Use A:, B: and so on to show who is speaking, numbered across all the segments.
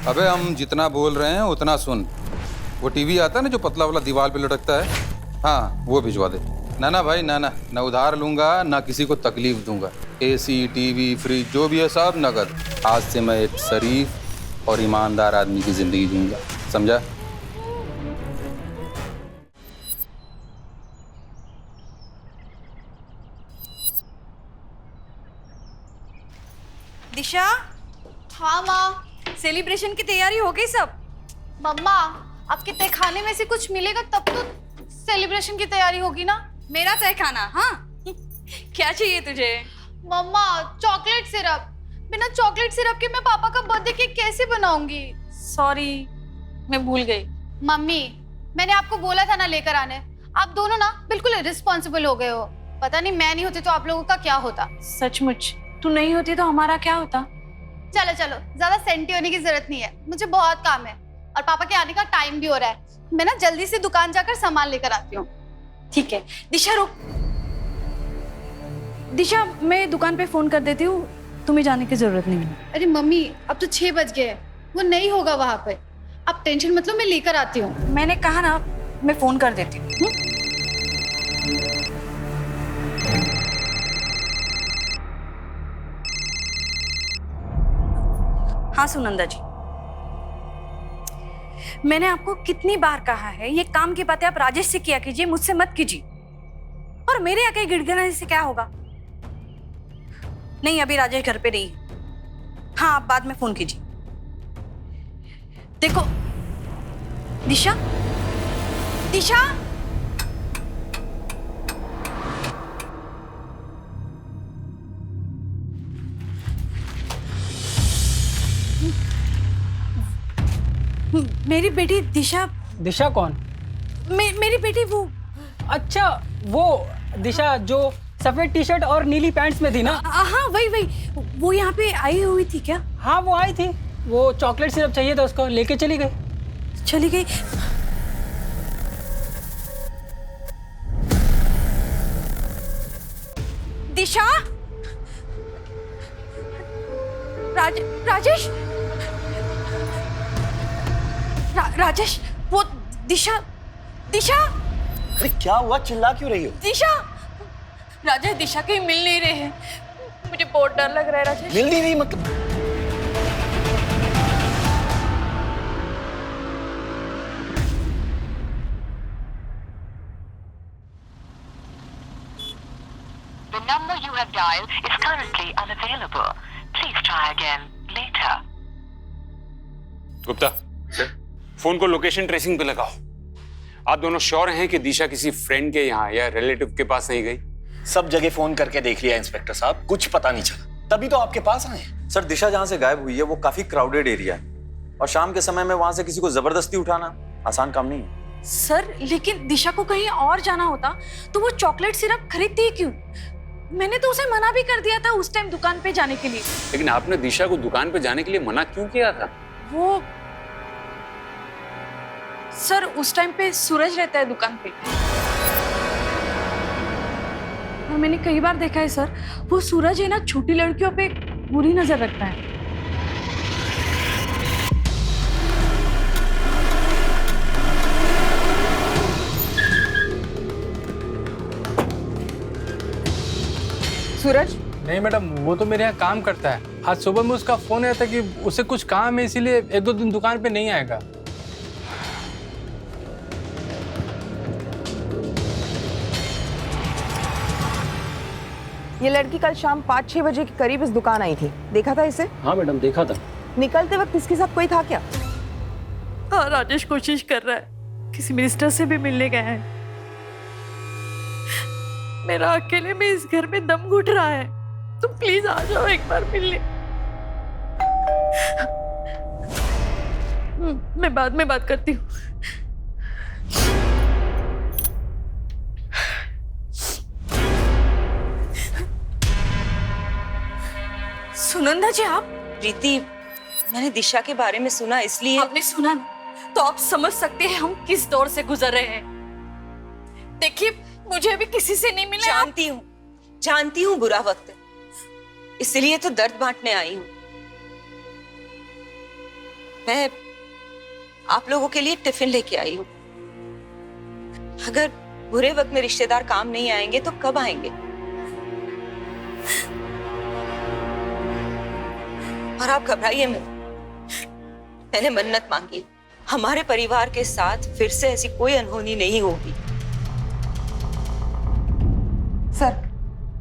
A: अबे हम जितना बोल रहे हैं उतना सुन। वो टीवी आता है ना जो पतला वाला दीवार पे लटकता है, हाँ वो भिजवा दे। ना ना भाई, ना ना, ना उधार लूंगा ना किसी को तकलीफ दूंगा। एसी, टीवी, फ्रिज जो भी है सब नगद। आज से मैं एक शरीफ और ईमानदार आदमी की जिंदगी जीऊंगा, समझा?
B: दिशा।
C: हाँ माँ।
B: सेलिब्रेशन की तैयारी हो गई सब?
C: मम्मा, आपके तय खाने में से कुछ मिलेगा तब तो सेलिब्रेशन की तैयारी होगी ना।
B: मेरा तय खाना? हाँ क्या चाहिए तुझे?
C: मम्मा, चॉकलेट सिरप। बिना चॉकलेट सिरप के मैं पापा का बर्थडे केक कैसे बनाऊंगी?
B: सॉरी, मैं भूल गई।
C: मम्मी, मैंने आपको बोला था ना लेकर आने। आप दोनों ना बिल्कुल इर्रिस्पॉन्सिबल हो गए हो। पता नहीं मैं नहीं होती तो आप लोगों का क्या होता।
B: सचमुच तू नहीं होती तो हमारा क्या होता?
C: चलो चलो, ज्यादा सेंटी होने की जरूरत नहीं है, मुझे बहुत काम है और पापा के आने का टाइम भी हो रहा है। मैं ना जल्दी से दुकान जाकर सामान लेकर आती हूँ।
B: ठीक है। दिशा रुक। दिशा, मैं दुकान पे फोन कर देती हूँ, तुम्हें जाने की जरूरत नहीं है।
C: अरे मम्मी, अब तो 6 बज गए, वो नहीं होगा वहां पे। आप टेंशन मत लो, मैं लेकर आती हूँ।
B: मैंने कहा ना, मैं फोन कर देती हूँ। हाँ सुनंदा जी, मैंने आपको कितनी बार कहा है ये काम की बातें आप राजेश से किया कीजिए, मुझसे मत कीजिए। और मेरे आके गिड़गिड़ाने से क्या होगा? नहीं, अभी राजेश घर पे नहीं है। हाँ, आप बाद में फोन कीजिए। देखो दिशा, दिशा, मेरी बेटी दिशा।
D: दिशा कौन?
B: मेरी बेटी वो।
D: अच्छा, वो दिशा जो सफेद टी शर्ट और नीली पैंट्स में थी ना?
B: हाँ वही वही, वो यहाँ पे आई हुई थी क्या?
D: हाँ वो आई थी, वो चॉकलेट सिरप चाहिए था उसको, लेके चली गई।
B: चली गई? दिशा, राजेश, राजेश, वो दिशा, दिशा।
E: अरे क्या हुआ, चिल्ला क्यों रही हो?
B: दिशा, राजेश दिशा कहीं मिल नहीं रहे हैं, मुझे बहुत डर लग रहा है राजेश।
E: मिल नहीं रही मतलब?
F: The number you have dialed is currently unavailable. Please try again later.
G: Gupta sir, phone को लोकेशन ट्रेसिंग पे लगाओ। आप दोनों श्योर हैं कि दिशा किसी फ्रेंड के यहाँ या रिलेटिव के पास नहीं गई?
E: सब जगह फोन करके देख लिया इंस्पेक्टर साहब, कुछ पता नहीं चला, तभी तो आपके पास आए।
H: सर, दिशा जहाँ से गायब हुई है वो काफी क्राउडेड एरिया है और शाम के समय में वहां से किसी को जबरदस्ती उठाना आसान काम नहीं है।
B: सर, लेकिन दिशा को कहीं और जाना होता तो वो चॉकलेट सिरप खरीदती ही क्यों? मैंने तो उसे मना भी कर दिया था उस टाइम दुकान पे जाने के लिए।
G: लेकिन आपने दिशा को दुकान पे जाने के लिए मना क्यों किया था?
B: वो सर, उस टाइम पे सूरज रहता है दुकान पे और मैंने कई बार देखा है सर, वो सूरज है ना छोटी लड़कियों पे बुरी नजर रखता है।
I: सूरज?
D: नहीं मैडम, वो तो मेरे यहाँ काम करता है। आज सुबह में उसका फोन आया था कि उसे कुछ काम है, इसीलिए एक दो दिन दुकान पे नहीं आएगा।
I: ये लड़की कल शाम 5-6 बजे के करीब इस दुकान आई थी, देखा था इसे?
J: हाँ मैडम, देखा था।
I: निकलते वक्त इसके साथ कोई था क्या?
B: हाँ, राजेश कोशिश कर रहा है, किसी मिनिस्टर से भी मिलने गया है। मेरा अकेले में इस घर में दम घुट रहा है, तुम प्लीज आ जाओ एक बार मिलने। मैं बाद में बात करती हूँ। सुनंदा जी, आप?
K: प्रीति, मैंने दिशा के बारे में सुना, इसलिए।
B: आपने सुना तो आप समझ सकते हैं हम किस दौर से गुजर रहे हैं। देखिए, मुझे अभी किसी से नहीं मिला।
K: जानती हूँ बुरा वक्त, इसलिए तो दर्द बांटने आई हूँ। मैं आप लोगों के लिए टिफिन लेके आई हूँ। अगर बुरे वक्त में रिश्तेदार काम नहीं आएंगे तो कब आएंगे? और आप घबराइए मत, मैंने मन्नत मांगी, हमारे परिवार के साथ फिर से ऐसी कोई अनहोनी नहीं होगी।
I: सर,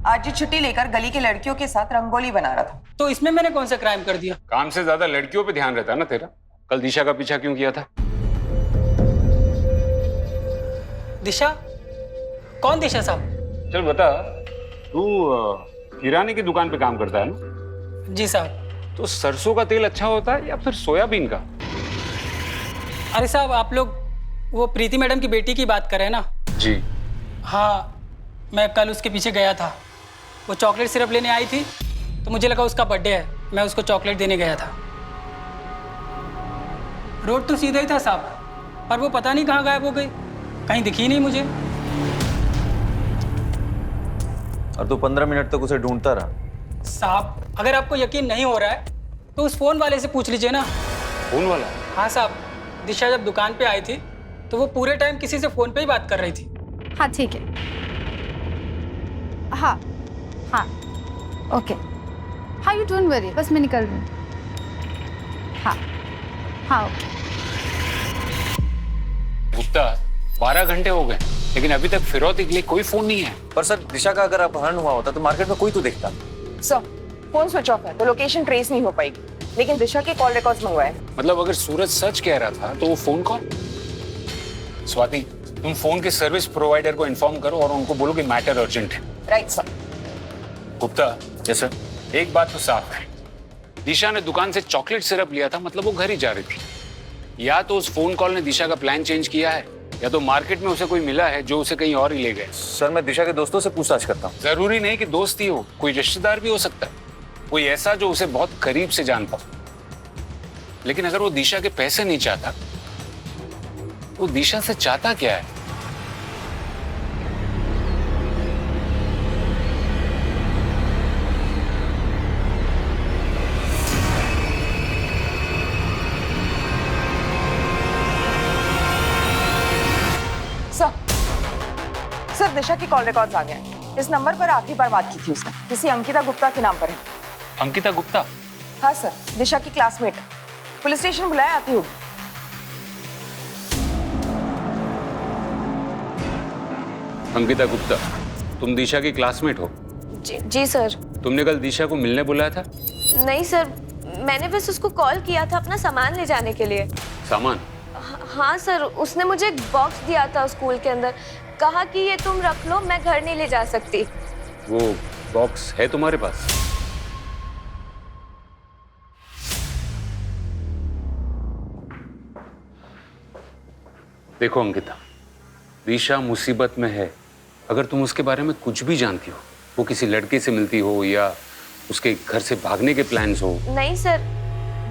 I: आज ये छुट्टी लेकर गली की लड़कियों के साथ रंगोली बना रहा था।
D: तो इसमें मैंने कौन सा क्राइम कर दिया?
G: काम से ज्यादा लड़कियों पे ध्यान रहता है ना तेरा। कल दिशा का पीछा क्यों किया था?
D: दिशा? कौन दिशा साहब?
G: चल बता, तू किराने की दुकान पे काम करता है ना?
D: जी साहब।
G: तो सरसों का तेल अच्छा होता है या फिर सोयाबीन का?
D: अरे साहब, आप लोग वो प्रीति मैडम की बेटी की बात कर रहे हैं ना?
G: जी
D: हाँ, मैं कल उसके पीछे गया था। वो चॉकलेट सिरप लेने आई थी तो मुझे लगा उसका बर्थडे है, मैं उसको चॉकलेट देने गया था। रोड तो सीधा ही था साहब, पर वो पता नहीं कहाँ गायब हो गई, कहीं दिखी नहीं मुझे।
H: और तू 15 मिनट तक उसे ढूंढता रहा?
D: साहब, अगर आपको यकीन नहीं हो रहा है तो उस फोन वाले से पूछ लीजिए ना।
G: फोन वाला?
D: हाँ साहब, दिशा जब दुकान पे आई थी तो वो पूरे टाइम किसी से फोन पे ही बात कर रही थी।
C: हाँ ठीक है, हाँ हाँ ओके, हाँ यू डोंट वरी, बस मैं निकल रही हूँ। हाँ हाँ ओके।
G: गुप्ता, 12 घंटे हो गए लेकिन अभी तक फिरौती के लिए कोई फोन नहीं है।
H: पर सर, दिशा का अगर अपहरण हुआ होता तो मार्केट में कोई तो देखता।
I: सर, फोन स्विच ऑफ है तो लोकेशन ट्रेस नहीं हो पाएगी, लेकिन दिशा के कॉल रिकॉर्ड्स मंगवाए।
G: मतलब अगर सूरज सच कह रहा था तो वो फोन कॉल? स्वाति, तुम फोन के सर्विस प्रोवाइडर को इन्फॉर्म करो और उनको बोलो कि मैटर अर्जेंट है।
I: Right sir.
G: Gupta,
H: yes sir.
G: एक बात तो साफ है, दिशा ने दुकान से चॉकलेट सिरप लिया था, मतलब वो घर ही जा रही थी। या तो उस फोन कॉल ने दिशा का प्लान चेंज किया है, या तो मार्केट में उसे कोई मिला है जो उसे कहीं और ही ले गए।
H: सर, मैं दिशा के दोस्तों से पूछताछ करता हूँ।
G: जरूरी नहीं कि दोस्त ही हो, कोई रिश्तेदार भी हो सकता है, कोई ऐसा जो उसे बहुत करीब से जान पाओ। लेकिन अगर वो दिशा के पैसे नहीं चाहता, वो दिशा से चाहता क्या है?
I: सर, दिशा की कॉल रिकॉर्ड्स आ गए। इस नंबर पर आखिरी बार बात की थी उसने, किसी अंकिता गुप्ता के नाम पर है।
G: अंकिता गुप्ता?
I: हाँ सर, दिशा की क्लासमेट है। पुलिस स्टेशन बुलाया, आती होगी।
G: अंकिता गुप्ता, तुम दिशा की क्लासमेट हो?
J: जी सर।
G: तुमने कल दिशा को मिलने बुलाया था?
J: नहीं सर, मैंने बस उसको कॉल किया था अपना सामान ले जाने के लिए।
G: सामान?
J: हाँ सर, उसने मुझे एक बॉक्स दिया था स्कूल के अंदर, कहा कि ये तुम रख लो, मैं घर नहीं ले जा सकती।
G: वो बॉक्स है तुम्हारे पास? देखो अंकिता, दिशा मुसीबत में है। अगर तुम उसके बारे में कुछ भी जानती हो, वो किसी लड़के से मिलती हो या उसके घर से भागने के प्लान्स हो।
J: नहीं सर,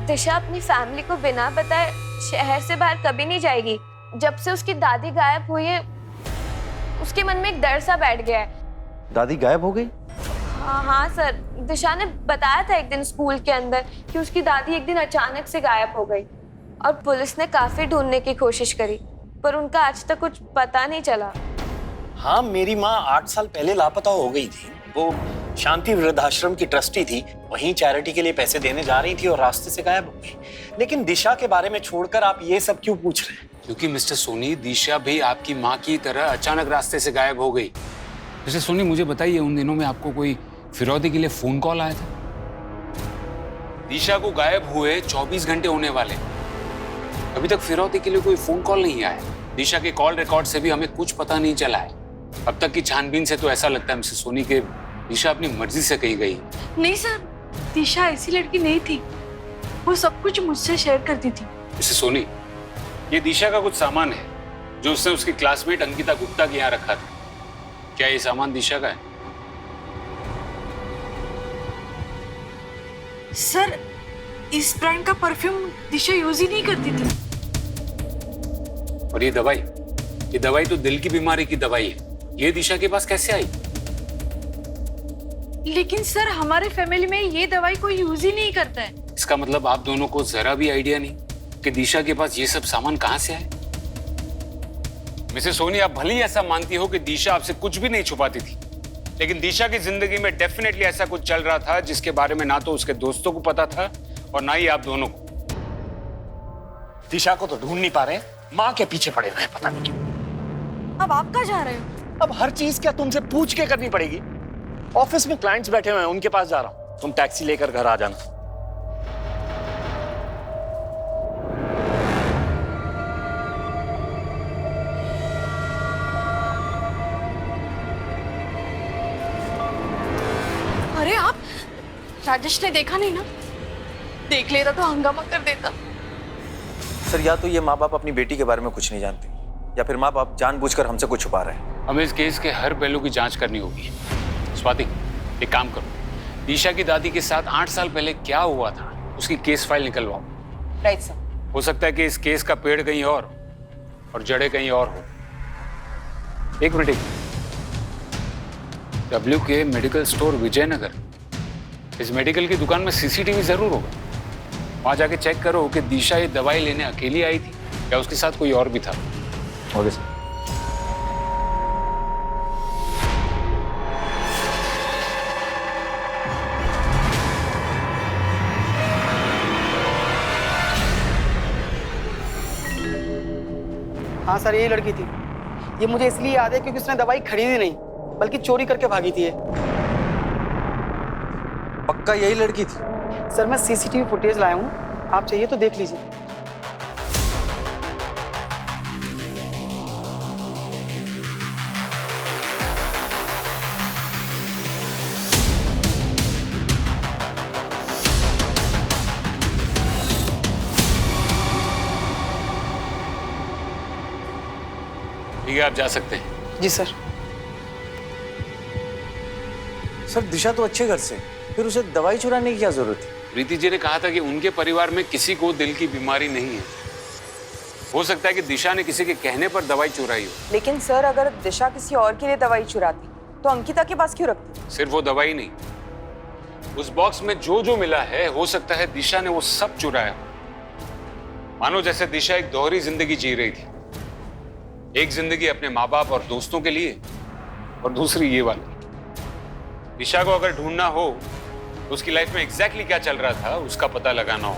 J: दिशा अपनी फैमिली को बिना बताए शहर से बाहर कभी नहीं जाएगी। जब से उसकी दादी गायब हुई है, उसके मन में एक डर सा बैठ गया है।
H: दादी गायब हो गई?
J: हाँ सर, दिशा ने बताया था एक दिन स्कूल के अंदर कि उसकी दादी एक दिन अचानक से गायब हो गई, और पुलिस ने काफी ढूंढने की कोशिश करी, पर उनका आज तक कुछ पता नहीं चला।
E: हाँ, मेरी माँ 8 साल पहले लापता हो गई थी। वो शांति वृद्धाश्रम की ट्रस्टी थी, वहीं चैरिटी के लिए पैसे देने जा रही थी और रास्ते से गायब हो गई। लेकिन दिशा के बारे में छोड़कर आप ये सब क्यों पूछ रहे हैं?
G: क्योंकि मिस्टर सोनी, दिशा भी आपकी माँ की तरह अचानक रास्ते से गायब हो गई। मिस्टर सोनी, मुझे बताइए, उन दिनों में आपको कोई फिरौती के लिए फोन कॉल आया था? दिशा को गायब हुए 24 घंटे होने वाले, अभी तक फिरौती के लिए कोई फोन कॉल नहीं आया। दिशा के कॉल रिकॉर्ड से भी हमें कुछ पता नहीं चला है। अब तक की छानबीन से तो ऐसा लगता है मिस्टर सोनी के दिशा अपनी मर्जी से कहीं गई।
B: नहीं सर, दिशा ऐसी लड़की नहीं थी, वो सब कुछ मुझसे शेयर करती थी।
G: मिस्टर सोनी, ये दिशा का कुछ सामान है जो उसने उसकी क्लासमेट अंकिता गुप्ता के यहाँ रखा था। क्या ये सामान दिशा का है?
B: सर, इस ब्रांड का परफ्यूम दिशा यूज ही नहीं करती थी।
G: और ये दवाई तो दिल की बीमारी की दवाई है, ये दिशा के पास कैसे आई?
B: लेकिन सर, हमारे फैमिली में ये दवाई कोई यूज ही नहीं करता है।
G: इसका मतलब आप दोनों को जरा भी आइडिया नहीं कि दिशा के पास ये सब सामान कहां से आए? मिसेस सोनी, आप भले ही ऐसा मानती हो कि दिशा आपसे कुछ भी नहीं छुपाती थी, लेकिन दिशा की जिंदगी में डेफिनेटली ऐसा कुछ चल रहा था जिसके बारे में ना तो उसके दोस्तों को पता था और ना ही आप दोनों को।
E: दिशा को तो ढूंढ नहीं पा रहे, माँ के पीछे पड़े हुए हैं, पता नहीं क्यों।
B: अब आप कहाँ जा रहे हो?
E: अब हर चीज क्या तुमसे पूछ के करनी पड़ेगी? ऑफिस में क्लाइंट्स बैठे हुए हैं, उनके पास जा रहा हूं, तुम टैक्सी लेकर घर आ जाना।
B: अरे आप, राजेश ने देखा नहीं ना? देख लेता तो हंगामा कर देता।
H: सर या तो ये माँ बाप अपनी बेटी के बारे में कुछ नहीं जानते, या फिर माँ बाप जानबूझकर हमसे कुछ छुपा रहे हैं।
G: हमें इस केस के हर पहलू की जांच करनी होगी। स्वाति, एक काम करो, दिशा की दादी के साथ 8 साल पहले क्या हुआ था उसकी केस फाइल निकलवाओ।
I: Right sir.
G: हो सकता है कि इस केस का पेड़ कहीं और जड़ें कहीं और हो। एक मिनट, डब्ल्यू के मेडिकल स्टोर विजयनगर, इस मेडिकल की दुकान में सीसीटीवी जरूर होगा। वहां जाके चेक करो कि दिशा ये दवाई लेने अकेली आई थी या उसके साथ कोई और भी था।
H: Okay sir.
L: हाँ सर, यही लड़की थी। ये मुझे इसलिए याद है क्योंकि उसने दवाई खरीदी नहीं बल्कि चोरी करके भागी थी ये।
H: पक्का यही लड़की थी?
L: सर मैं सीसीटीवी फुटेज लाया हूँ, आप चाहिए तो देख लीजिए।
G: ठीक है, आप जा सकते हैं।
L: जी सर।
H: सर दिशा तो अच्छे घर से, फिर उसे दवाई चुराने की क्या जरूरत थी?
G: प्रीति जी ने कहा था कि उनके परिवार में किसी को दिल की बीमारी नहीं है। हो सकता है कि दिशा ने किसी के कहने पर दवाई चुराई हो।
I: लेकिन सर अगर दिशा किसी और के लिए दवाई चुराती तो अंकिता के पास क्यों रखती?
G: सिर्फ वो दवाई नहीं, उस बॉक्स में जो जो मिला है हो सकता है दिशा ने वो सब चुराया। मानो जैसे दिशा एक दोहरी जिंदगी जी रही थी, एक जिंदगी अपने माँ बाप और दोस्तों के लिए और दूसरी ये वाली। दिशा को अगर ढूंढना हो तो उसकी लाइफ में एग्जैक्टली क्या चल रहा था उसका पता लगाना हो।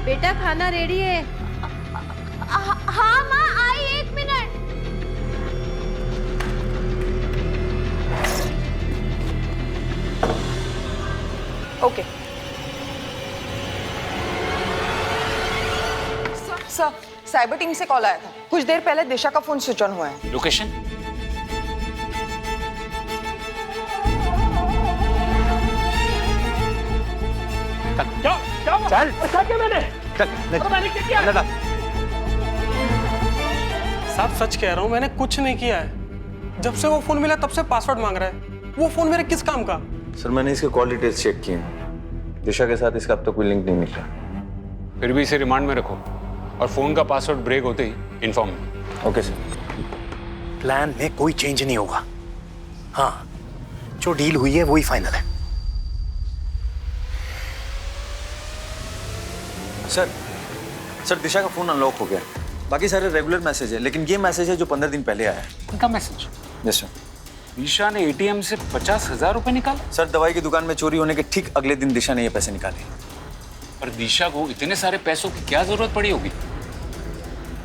C: बेटा खाना रेडी है। हाँ माँ, आई 1 minute.
I: Okay sir, cyber team से कॉल आया था। कुछ देर पहले दिशा का फोन स्विच ऑन हुआ है।
G: लोकेशन?
E: चल मैंने क्या किया?
L: साहब सच कह रहा हूँ, मैंने कुछ नहीं किया है। जब से वो फोन मिला तब से पासवर्ड मांग रहा है। वो फोन मेरे किस काम का?
H: सर मैंने इसके कॉल डिटेल्स चेक किए हैं, दिशा के साथ इसका अब तक कोई लिंक नहीं निकला।
G: फिर भी इसे रिमांड में रखो और फोन का पासवर्ड ब्रेक होते ही इन्फॉर्म।
H: Okay sir.
E: प्लान में कोई चेंज नहीं होगा। हाँ, जो डील हुई है वही फाइनल है।
H: सर दिशा का फोन अनलॉक हो गया, बाकी सारे रेगुलर मैसेज है, लेकिन ये मैसेज है जो 15 दिन पहले आया है।
G: उनका मैसेज?
H: Yes sir.
G: दिशा ने एटीएम से 50,000 रुपए निकाले?
H: सर दवाई की दुकान में चोरी होने के ठीक अगले दिन दिशा ने ये पैसे निकाले।
G: पर दिशा को इतने सारे पैसों की क्या जरूरत पड़ी होगी?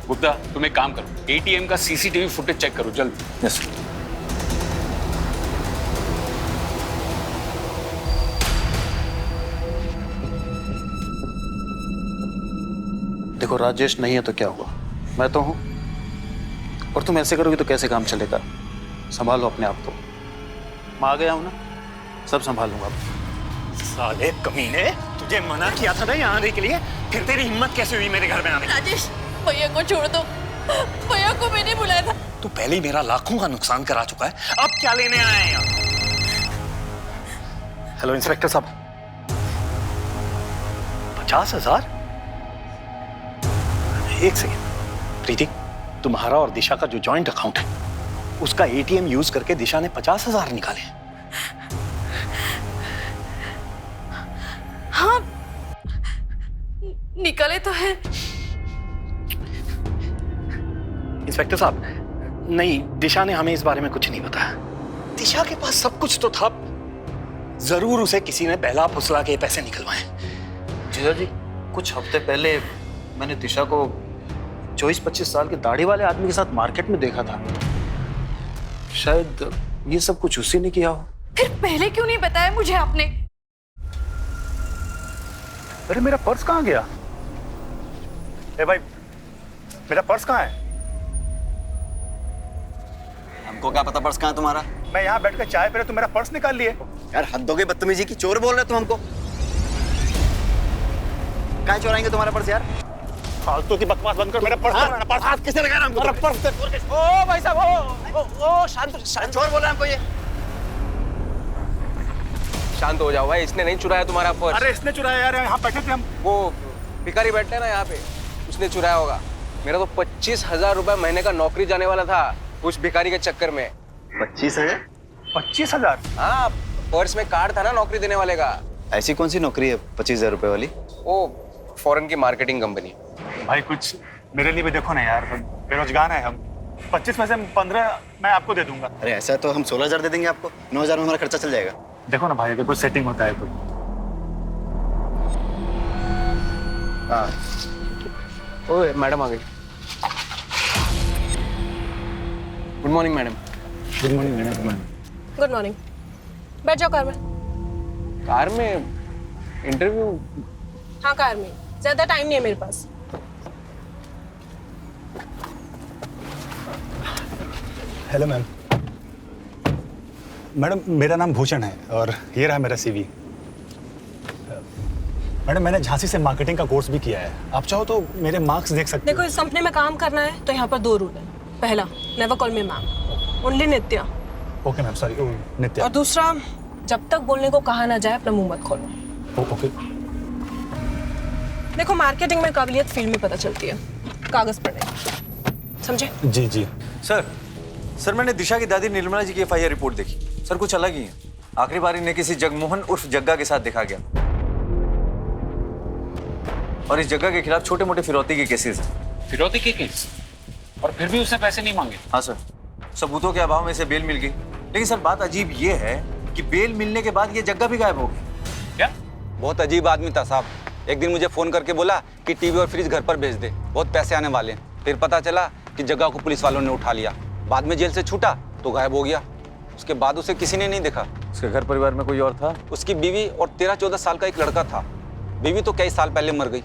G: गुप्ता, तुम एक काम करो, एटीएम का सीसीटीवी फुटेज चेक करो जल्द।
H: Yes sir.
M: देखो राजेश नहीं है तो क्या हुआ, मैं तो हूं, और तुम ऐसे करोगे तो कैसे काम चलेगा? संभालो अपने आप को। मैं आ गया हूं ना, सब संभालूंगा।
E: साले कमीने, तुझे मना किया था ना यहाँ आने के लिए, फिर तेरी हिम्मत कैसे हुई मेरे घर में आने की?
B: राजेश, भैया को छोड़ दो। भैया को मैंने बुलाया था।
E: तू पहले ही मेरा लाखों का नुकसान करा चुका है, अब क्या लेने आया है यहाँ? हेलो इंस्पेक्टर साहब। 50,000? एक सेकेंड प्रीति, तुम्हारा और दिशा का जो जॉइंट अकाउंट है उसका एटीएम यूज करके दिशा ने 50,000 निकाले।
B: निकले तो है।
E: इंस्पेक्टर साहब, नहीं, दिशा ने हमें इस बारे में कुछ नहीं बताया। दिशा के पास सब कुछ तो था, जरूर उसे किसी ने पहला फुसला के पैसे निकलवाए।
M: जीजा जी, कुछ हफ्ते पहले मैंने दिशा को 24-25 साल के दाढ़ी वाले आदमी के साथ मार्केट में देखा था। शायद ये सब कुछ उसी ने किया हो।
B: फिर पहले क्यों नहीं बताया मुझे आपने?
N: अरे मेरा पर्स कहाँ गया? ए भाई, मेरा पर्स कहाँ है?
H: हमको क्या पता पर्स कहाँ है तुम्हारा?
N: मैं यहाँ बैठ कर चाय पी रहा, तुम मेरा पर्स निकाल लिए।
H: यार हद हो गई बदतमीजी की, चोर बोल रहे तुम हमको। कहाँ चोराएंगे तुम्हारा पर्स यार?
N: फालतू की बकवास बंद कर, मेरा पर्स मेरा पर्स हाथ किसने लगाया हमको? मेरा पर्स
H: ओ भाई साहब, ओ शांत चोर बोल रहा है हमको ये।
O: शांत हो जाओ भाई, इसने नहीं चुराया तुम्हारा पर्स।
N: अरे इसने चुराया यार, यहाँ बैठे थे हम।
O: वो भिखारी बैठते हैं ना यहाँ पे, उसने चुराया होगा। मेरा तो 25,000 रुपए महीने का नौकरी जाने वाला था उस भिखारी के चक्कर में।
H: 25,000?
N: 25,000?
O: हाँ, पर्स में कार्ड था ना नौकरी देने वाले का।
H: ऐसी कौन सी नौकरी है 25,000 रुपए वाली?
O: वो फॉरेन की मार्केटिंग कंपनी।
N: भाई कुछ मेरे लिए भी देखो ना यार, बेरोजगार है हम। 25 में से 15 मैं आपको दे दूंगा।
H: अरे ऐसा है तो हम 16,000 दे देंगे आपको, 9,000 में हमारा खर्चा चल जाएगा।
N: देखो ना भाई, अगर कुछ सेटिंग होता है तो।
O: हाँ, ओए मैडम आ गई। Good morning madam.
N: Good morning madam.
P: Good morning. बैठ जाओ कार में।
O: कार में इंटरव्यू?
P: हाँ कार में, ज्यादा टाइम नहीं है मेरे पास।
N: Hello ma'am. मैडम मेरा नाम भूषण है और ये रहा मेरा CV। मैडम मैंने झांसी से मार्केटिंग का कोर्स भी किया है, आप चाहो तो मेरे मार्क्स देख सकते
P: देखो, इस कंपनी में काम करना है तो यहाँ पर 2 रूल है। पहला, never call me ma'am, only Nitya.
N: Okay ma'am, sorry Nitya.
P: और दूसरा, जब तक बोलने को कहा ना जाए अपना मुंह मत खोलो।
N: ओके।
P: देखो, मार्केटिंग में काबिलियत फील्ड में पता चलती है, कागज पर नहीं, समझे?
N: जी जी।
H: सर मैंने दिशा की दादी निर्मला जी की FIR रिपोर्ट देखी। सर कुछ अलग ही है। आखिरी बार इन्हें किसी जगमोहन उर्फ जग्गा के साथ देखा गया और इस जग्गा के खिलाफ छोटे मोटे फिरौती के केसेस हैं।
G: फिरौती के केस? और फिर भी उसने पैसे नहीं मांगे?
H: हाँ सर, सबूतों के अभाव में इसे बेल मिल गई। लेकिन सर बात अजीब ये है कि बेल मिलने के बाद ये जग्गा भी गायब हो गई।
O: क्या? बहुत अजीब आदमी था साहब। एक दिन मुझे फोन करके बोला कि टीवी और फ्रिज घर पर भेज दे, बहुत पैसे आने वाले हैं। फिर पता चला कि जग्गा को पुलिस वालों ने उठा लिया। बाद में जेल से छूटा तो गायब हो गया। उसके बाद उसे किसी ने नहीं देखा।
H: उसके घर परिवार में कोई और था?
O: उसकी बीवी और 13-14 साल का एक लड़का था। बीवी तो कई साल पहले मर गई,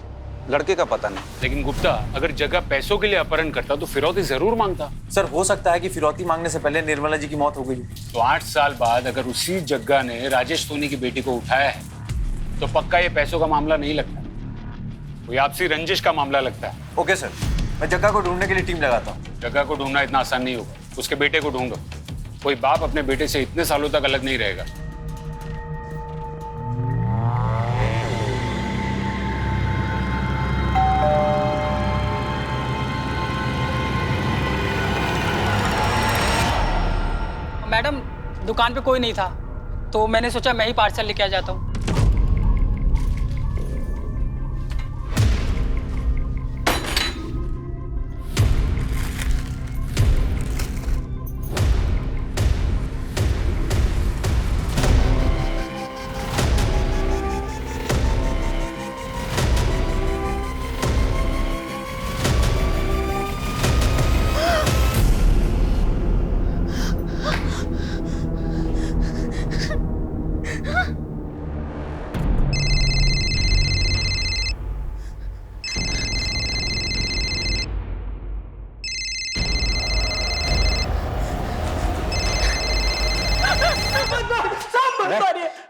O: लड़के का पता नहीं।
G: लेकिन गुप्ता, अगर जग्गा पैसों के लिए अपहरण करता तो फिरौती जरूर मांगता।
H: सर हो सकता है कि फिरौती मांगने से पहले निर्मला जी की मौत हो गई।
G: तो 8 साल बाद अगर उसी जग्गा ने राजेश सोनी की बेटी को उठाया है तो पक्का ये पैसों का मामला नहीं लगता, कोई आपसी रंजिश का मामला लगता है।
H: ओके सर, मैं जग्गा को ढूंढने के लिए टीम लगाता हूँ।
G: जग्गा को ढूंढना इतना आसान नहीं होगा, उसके बेटे को ढूंढो। कोई बाप अपने बेटे से इतने सालों तक अलग नहीं रहेगा।
D: मैडम, दुकान पे कोई नहीं था तो मैंने सोचा मैं ही पार्सल लेके आ जाता हूँ।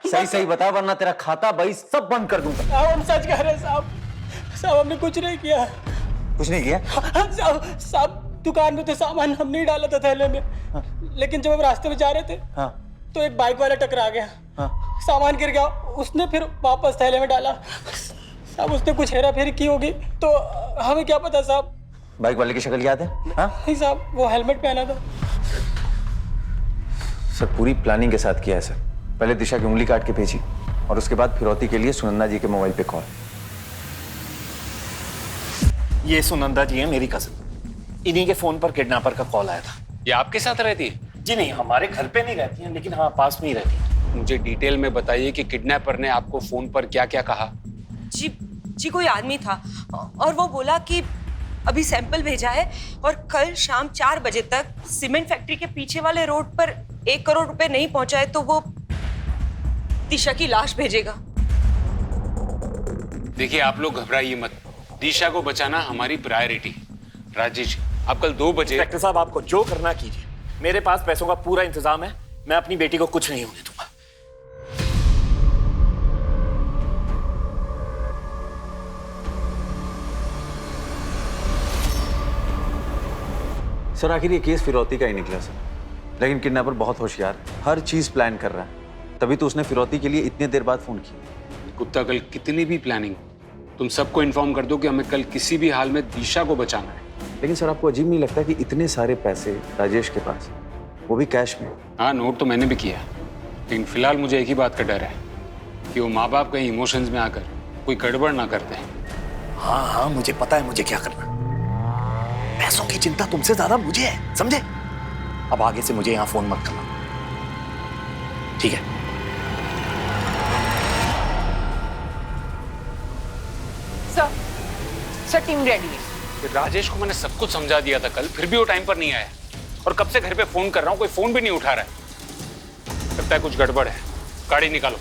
H: सही सही बता वरना तेरा खाता बही सब बंद कर दूंगा।
D: साहब हम सच कह रहे हैं साहब। साहब हमने कुछ नहीं किया।
H: कुछ नहीं किया?
D: साहब दुकान में तो सामान हमने ही डाला था थैले में। लेकिन जब हम रास्ते में जा रहे थे तो एक बाइक वाला टकरा गया। सामान गिर गया, उसने फिर वापस थैले में डाला। साहब उसने कुछ हेरा फेरी की होगी तो हमें क्या पता साहब।
H: बाइक वाले की शक्ल याद है?
D: नहीं साहब, वो हेलमेट पहना था।
H: सर पूरी प्लानिंग के साथ किया है सर। पहले दिशा की उंगली काट के भेजी और उसके बाद फिरौती के लिए सुनंदा जी के मोबाइल पे कॉल।
E: ये सुनंदा जी है, मेरी कजन। इन्हीं के फोन पर किडनैपर का कॉल आया था।
G: ये आपके साथ रहती है?
E: जी नहीं, हमारे घर पे नहीं रहती हैं, लेकिन हाँ पास में ही रहती है।
G: मुझे डिटेल में बताइए कि किडनैपर ने आपको फोन पर क्या क्या कहा।
K: जी कोई आदमी था और वो बोला कि अभी सैंपल भेजा है और कल शाम 4 बजे तक सीमेंट फैक्ट्री के पीछे वाले रोड पर 1 करोड़ रुपए नहीं पहुंचाए तो वो दिशा की लाश भेजेगा।
G: देखिए आप लोग घबराइए मत, दिशा को बचाना हमारी प्रायोरिटी। राजेश आप कल 2 बजे।
E: इंस्पेक्टर साहब आपको जो करना कीजिए, मेरे पास पैसों का पूरा इंतजाम है, मैं अपनी बेटी को कुछ नहीं होने दूंगा।
H: सर आखिर ये केस फिरौती का ही निकला सर, लेकिन किडनैपर बहुत होशियार है, हर चीज प्लान कर रहा है, तभी तो उसने फिरौती के लिए इतने देर बाद फोन किया।
G: कुत्ता कल कितनी भी प्लानिंग तुम सबको इन्फॉर्म कर दो कि हमें कल किसी भी हाल में दिशा को बचाना है।
H: लेकिन सर आपको अजीब नहीं लगता कि इतने सारे पैसे राजेश के पास, वो भी कैश में?
G: हाँ नोट तो मैंने भी किया, लेकिन फिलहाल मुझे एक ही बात का डर है कि वो माँ बाप कहीं इमोशंस में आकर कोई गड़बड़ ना करते हैं।
E: हाँ मुझे पता है मुझे क्या करना। पैसों की चिंता तुमसे ज्यादा मुझे है, समझे? अब आगे से मुझे यहाँ फोन मत करना, ठीक है?
I: सर टीम रेडी है।
G: राजेश को मैंने सब कुछ समझा दिया था कल, फिर भी वो टाइम पर नहीं आया और कब से घर पे फोन कर रहा हूँ, कोई फोन भी नहीं उठा रहा है। लगता है कुछ गड़बड़ है। गाड़ी निकालो।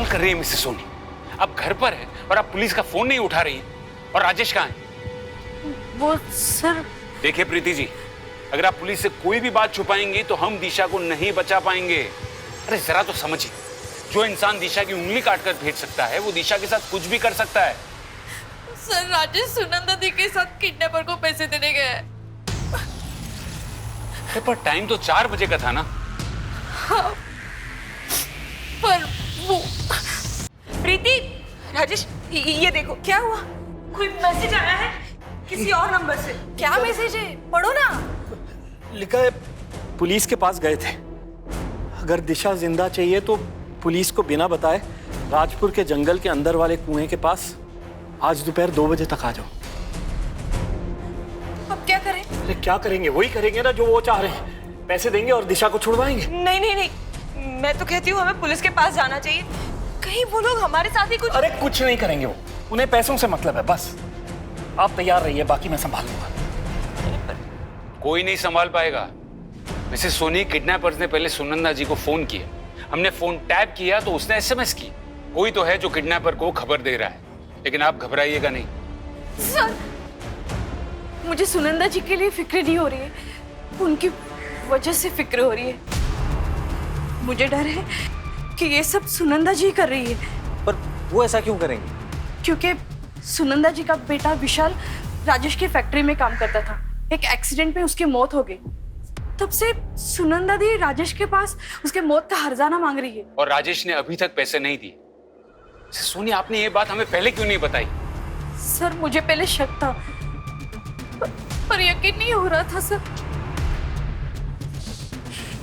G: कर रही है मिसेस सोनी, आप घर पर है और आप पुलिस का फोन नहीं उठा रही हैं। और राजेश कहाँ है?
B: वो सर।
G: देखिए प्रीति जी, अगर आप पुलिस से कोई भी बात छुपाएंगी तो हम दिशा को नहीं बचा पाएंगे। अरे जरा तो समझिए, जो इंसान दिशा की उंगली काटकर भेज सकता है वो दिशा के साथ कुछ भी कर सकता है।
J: सर राजेश सुनंदा दी के साथ किडनैपर को पैसे देने गए।
G: पर टाइम तो 4 बजे का था ना।
J: हाँ, पर वो प्रीति, राजेश ये देखो क्या हुआ, कोई मैसेज आया है किसी और नंबर से।
B: क्या मैसेज है, पढ़ो ना।
E: लिखा है पुलिस के पास गए थे, अगर दिशा जिंदा चाहिए तो पुलिस को बिना बताए राजपुर के जंगल के अंदर वाले कुएं के पास आज दोपहर 2 बजे तक आ जाओ।
J: अब क्या करें?
E: अरे क्या करेंगे, वही करेंगे ना जो वो चाह रहे हैं, पैसे देंगे और दिशा को छुड़वाएंगे।
K: नहीं नहीं नहीं, मैं तो कहती हूँ हमें पुलिस के पास जाना चाहिए, कहीं वो लोग हमारे साथ ही कुछ।
E: अरे कुछ नहीं करेंगे वो, उन्हें पैसों से मतलब है बस। आप तैयार रहिए, बाकी मैं संभाल लूंगा।
G: कोई नहीं संभाल पाएगा। मिसेस सोनी, किडनैपर्स ने पहले सुनंदा जी को फोन किया, हमने फोन टैप किया तो उसने एसएमएस की। कोई तो है जो किडनैपर को खबर दे रहा है, लेकिन आप घबराइएगा नहीं।
B: सर, मुझे सुनंदा जी के लिए फिक्र नहीं हो रही है, उनकी वजह से फिक्र हो रही है। मुझे डर है कि ये सब सुनंदा जी कर रही है।
H: पर वो ऐसा क्यों करेंगे?
B: क्योंकि सुनंदा जी का बेटा विशाल राजेश की फैक्ट्री में काम करता था, एक एक्सीडेंट में उसकी मौत हो गई। तब से सुनंदा दी राजेश के पास उसके मौत का हर्जाना मांग रही है।
G: और राजेश ने अभी तक पैसे नहीं दिए। सोनी, आपने ये बात हमें पहले क्यों नहीं बताई?
B: सर, मुझे पहले शक था पर यकीन नहीं हो रहा था सर।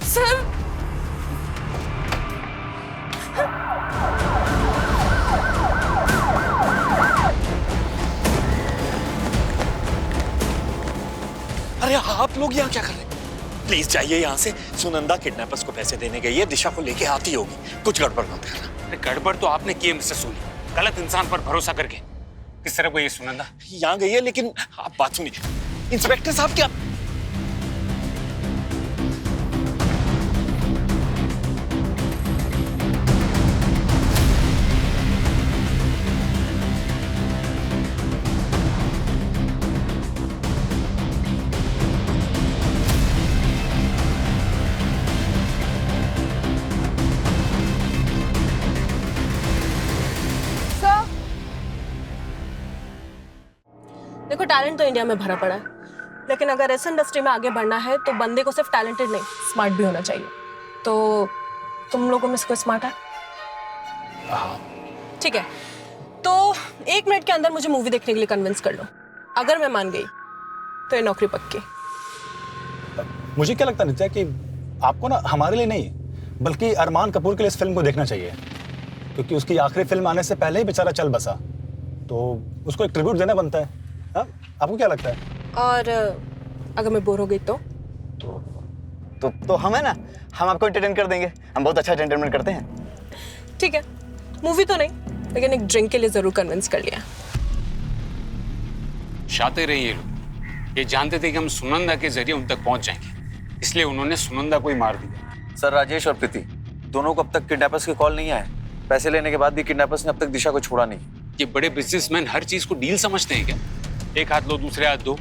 B: सर,
E: अरे आप लोग यहाँ क्या कर रहे हैं? प्लीज जाइए यहाँ से। सुनंदा किडनैपर्स को पैसे देने गई है, दिशा को लेके आती होगी, कुछ गड़बड़ मत करना।
G: गड़बड़ तो आपने की है मिसेस सोनी, गलत इंसान पर भरोसा करके। किस तरह गई है सुनंदा?
E: यहाँ गई है, लेकिन आप बात सुनिए इंस्पेक्टर साहब। क्या
P: टैलेंट तो इंडिया में भरा पड़ा है, लेकिन अगर इस इंडस्ट्री में आगे बढ़ना है तो बंदे को सिर्फ टैलेंटेड नहीं, स्मार्ट भी होना चाहिए। तो तुम लोगों में से कोई स्मार्ट है? ठीक है, तो 1 मिनट के अंदर मुझे मूवी देखने के लिए कन्विंस कर लो। अगर मैं मान गई तो ये नौकरी पक्की।
N: मुझे क्या लगता है नित्या कि आपको ना हमारे लिए नहीं बल्कि अरमान कपूर के लिए इस फिल्म को देखना चाहिए, क्योंकि उसकी आखिरी फिल्म आने से पहले ही बेचारा चल बसा, तो उसको एक ट्रिब्यूट देना बनता है। हा? आपको क्या लगता है?
P: और अगर मैं बोर हो गई
H: तो हम है ना, हम आपको एंटरटेन कर देंगे। हम बहुत अच्छा एंटरटेनमेंट करते हैं।
P: ठीक है, मूवी तो नहीं, लेकिन एक ड्रिंक के लिए जरूर कन्विंस कर लिया।
G: शातिर रहे ये लोग, ये जानते थे कि हम सुनंदा के जरिए उन तक पहुंच जाएंगे, इसलिए उन्होंने सुनंदा को ही मार दिया।
H: सर, राजेश और प्रीति दोनों को अब तक किडनैपर्स की कॉल नहीं आया। पैसे लेने के बाद भी किडनैपर्स ने अब तक दिशा को छोड़ा नहीं।
G: ये बड़े बिजनेसमैन हर चीज को डील समझते हैं क्या? एक हाथ लो दूसरे हाथ दो।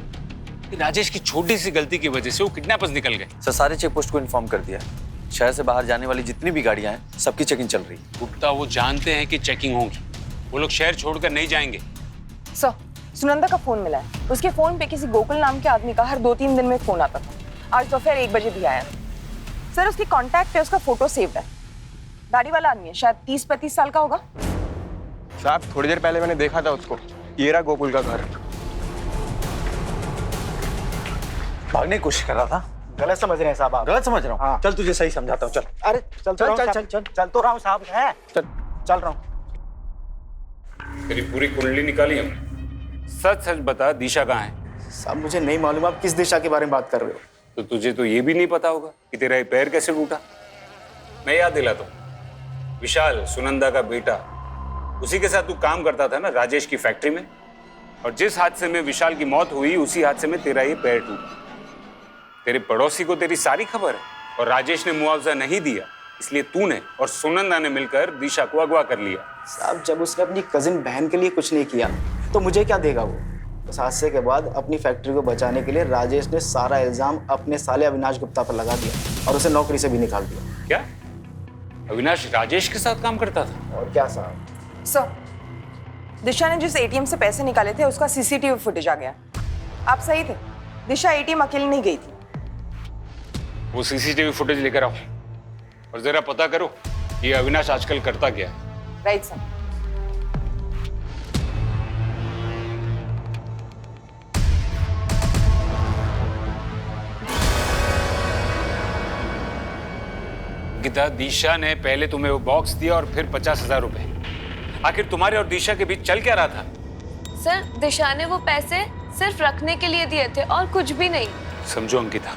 G: राजेश की छोटी सी गलती की वजह से वो किडनैपर्स निकल गए।
H: सर, सारे चेक पोस्ट को इन्फॉर्म कर दिया। शहर से बाहर जाने वाली जितनी भी गाड़ियां हैं सबकी चेकिंग चल रही है।
G: गुप्ता, वो जानते हैं कि चेकिंग होगी, वो लोग शहर छोड़कर नहीं जाएंगे।
I: सर, सुनंदा का फोन मिला है। उसके फोन पे किसी गोकुल नाम के आदमी का हर 2-3 दिन में फोन आता था। आज दोपहर 1 बजे भी आया। सर, उसकी कॉन्टैक्ट पे उसका फोटो सेव्ड है। दाढ़ी वाला आदमी है, शायद 30-35 साल का होगा।
Q: साहब, थोड़ी देर पहले मैंने देखा था उसको। ये रहा गोकुल का घर।
H: भागने की कोशिश कर रहा था।
Q: गलत समझ रहे हैं साहब आप।
H: गलत समझ रहा हूँ?
Q: हाँ।
H: चल तुझे सही समझाता हूँ। चल।
Q: अरे चल तो रहा हूँ साहब। है चल रहा हूँ।
G: तेरी पूरी कुंडली निकाली हमने। सच सच बता, दिशा कहाँ है?
Q: साहब, मुझे नहीं मालूम आप किस दिशा के बारे में बात कर रहे हो।
G: तो तुझे तो ये भी नहीं पता होगा कि तेरा ये पैर कैसे टूटा। मैं याद दिलाता हूँ, विशाल सुनंदा का बेटा, उसी के साथ तू काम करता था ना राजेश की फैक्ट्री में, और जिस हादसे में विशाल की मौत हुई उसी हादसे में तेरा ये पैर टूटा। तेरे पड़ोसी को तेरी सारी खबर है, और राजेश ने मुआवजा नहीं दिया, इसलिए तूने और सुनंदा ने मिलकर दिशा को अगवा कर लिया।
Q: साहब, जब उसने अपनी कजिन बहन के लिए कुछ नहीं किया तो मुझे क्या देगा वो? उस हादसे के बाद अपनी फैक्ट्री को बचाने के लिए राजेश ने सारा इल्जाम अपने साले अविनाश गुप्ता पर लगा दिया और उसे नौकरी से भी निकाल दिया।
G: क्या अविनाश राजेश के साथ काम करता था?
Q: और क्या साहब?
I: सर, दिशा ने जिस एटीएम से पैसे निकाले थे उसका सीसीटीवी फुटेज आ गया। आप सही थे, दिशा एटीएम अकेले नहीं गई थी।
G: वो सीसीटीवी फुटेज लेकर आओ और जरा पता करो ये अविनाश आजकल करता क्या है।
I: Right sir.
G: गीता, दिशा ने पहले तुम्हें वो बॉक्स दिया और फिर 50,000 रुपए। आखिर तुम्हारे और दिशा के बीच चल क्या रहा था?
J: सर, दिशा ने वो पैसे सिर्फ रखने के लिए दिए थे और कुछ भी नहीं।
G: समझो अंकिता,